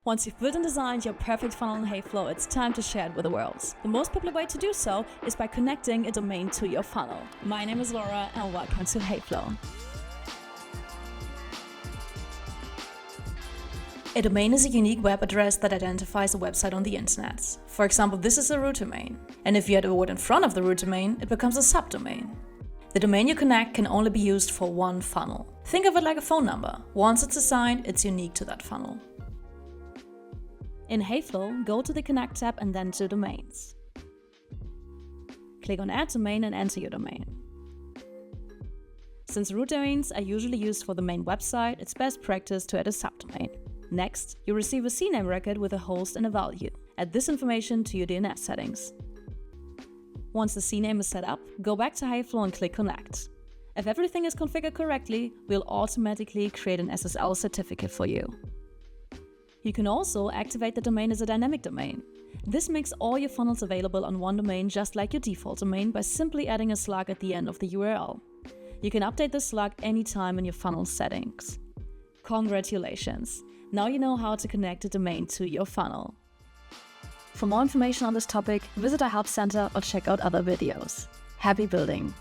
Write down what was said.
Once you've built and designed your perfect funnel in Heyflow, it's time to share it with the world. The most popular way to do so is by connecting a domain to your funnel. My name is Laura and welcome to Heyflow. A domain is a unique web address that identifies a website on the internet. For example, this is a root domain. And if you add a word in front of the root domain, it becomes a subdomain. The domain you connect can only be used for one funnel. Think of it like a phone number. Once it's assigned, it's unique to that funnel. In Heyflow, go to the Connect tab and then to Domains. Click on Add Domain and enter your domain. Since root domains are usually used for the main website, it's best practice to add a subdomain. Next, you receive a CNAME record with a host and a value. Add this information to your DNS settings. Once the CNAME is set up, go back to Heyflow and click Connect. If everything is configured correctly, we'll automatically create an SSL certificate for you. You can also activate the domain as a dynamic domain. This makes all your funnels available on one domain just like your default domain by simply adding a slug at the end of the URL. You can update this slug anytime in your funnel settings. Congratulations! Now you know how to connect a domain to your funnel. For more information on this topic, visit our help center or check out other videos. Happy building!